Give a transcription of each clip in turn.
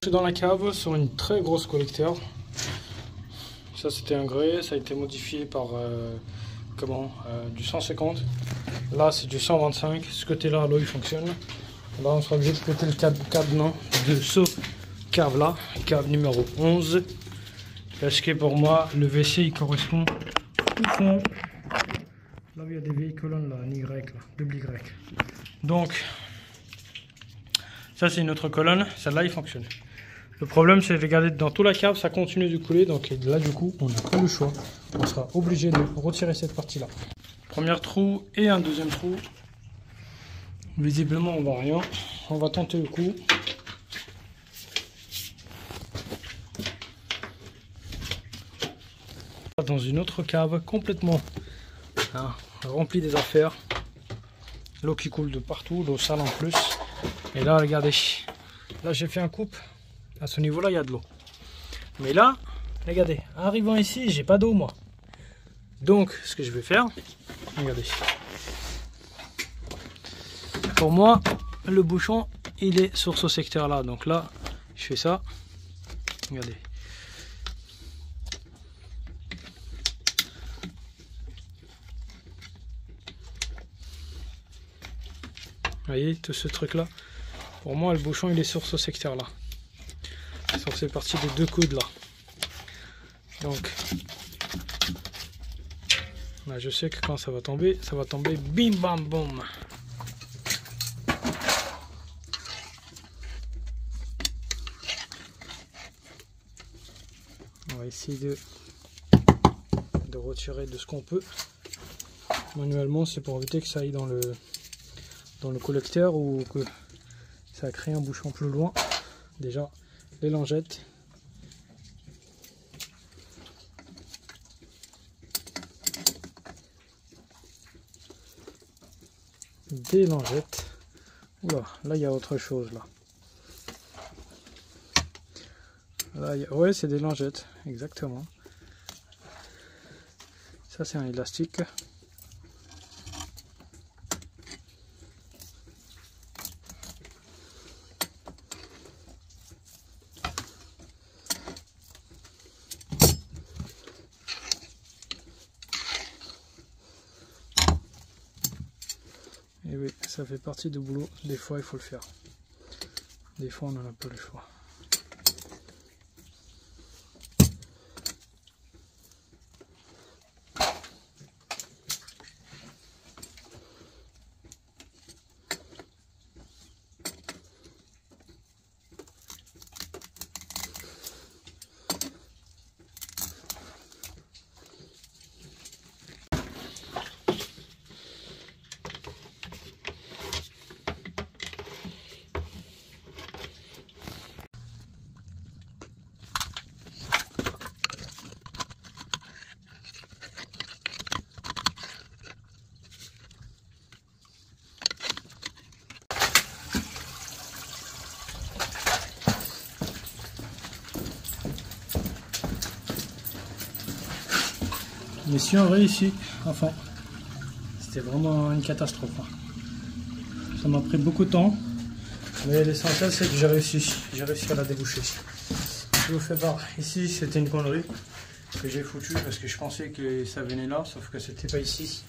Je suis dans la cave sur une très grosse collecteur. Ça c'était un grès, ça a été modifié par du 150. Là c'est du 125. Ce côté là l'eau il fonctionne. Là on sera obligé de péter le cadenas de ce cave là, cave numéro 11. Parce que pour moi le WC il correspond au fond. Là il y a des vieilles colonnes là, un Y là, double Y. Donc ça c'est une autre colonne, celle-là il fonctionne. Le problème c'est de regarder dans toute la cave, ça continue de couler, donc là du coup on n'a pas le choix. On sera obligé de retirer cette partie-là. Premier trou et un deuxième trou. Visiblement on voit rien. On va tenter le coup. Dans une autre cave complètement remplie des affaires. L'eau qui coule de partout, l'eau sale en plus. Et là regardez, là j'ai fait un coupe. À ce niveau là il y a de l'eau. Mais là, regardez, arrivant ici, j'ai pas d'eau moi. Donc ce que je vais faire, regardez. Pour moi, le bouchon il est sur ce secteur là. Donc là, je fais ça. Regardez. Vous voyez tout ce truc là. Pour moi le bouchon il est sur ce secteur là. Sur ces parties des deux coudes là. Donc là je sais que quand ça va tomber bim bam boum. On va essayer de retirer de ce qu'on peut. Manuellement c'est pour éviter que ça aille dans le collecteur ou que ça crée un bouchon plus loin. Déjà les langettes. Des langettes. Oula, là il y a autre chose là. Ouais, c'est des langettes, exactement. Ça c'est un élastique. Et oui, ça fait partie du boulot. Des fois, il faut le faire. Des fois, on n'en a pas le choix. Mission réussie, enfin, c'était vraiment une catastrophe. Ça m'a pris beaucoup de temps, mais l'essentiel c'est que j'ai réussi à la déboucher. Je vous fais part, ici c'était une connerie que j'ai foutue parce que je pensais que ça venait là, sauf que c'était pas ici.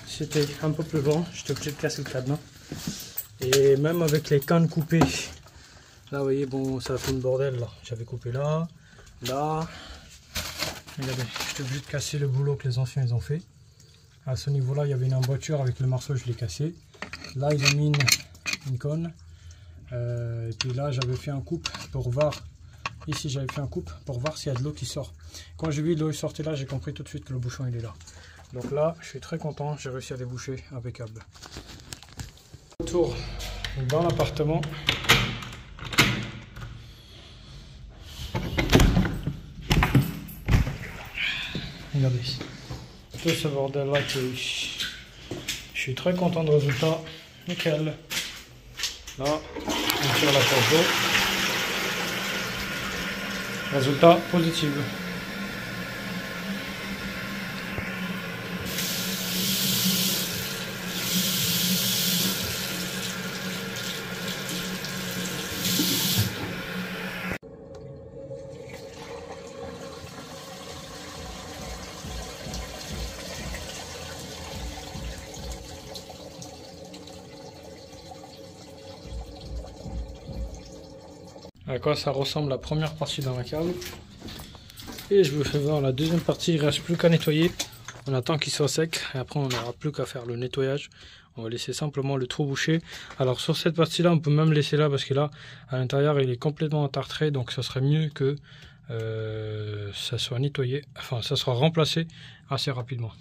C'était un peu plus loin, j'étais obligé de casser le cadenas. Et même avec les cannes coupées, là vous voyez, bon ça a fait une bordel là. J'avais coupé là, là. Regardez, j'étais obligé de casser le boulot que les anciens ils ont fait. À ce niveau là il y avait une emboîture avec le marceau, je l'ai cassé. Là ils ont mis une conne. Et puis là j'avais fait un coupe pour voir. Ici j'avais fait un coupe pour voir s'il y a de l'eau qui sort. Quand j'ai vu l'eau sortir là, j'ai compris tout de suite que le bouchon il est là. Donc là je suis très content, j'ai réussi à déboucher impeccable. Retour dans l'appartement. Regardez, tout ce bordel là, je suis très content du résultat, nickel. Là, on tire la poche d'eau, résultat positif. à quoi ça ressemble la première partie dans la cave. Et je vous fais voir la deuxième partie, il ne reste plus qu'à nettoyer. On attend qu'il soit sec et après on n'aura plus qu'à faire le nettoyage. On va laisser simplement le trou bouché. Alors sur cette partie là on peut même laisser là parce que là à l'intérieur il est complètement entartré, donc ça serait mieux que ça soit nettoyé, enfin ça sera remplacé assez rapidement.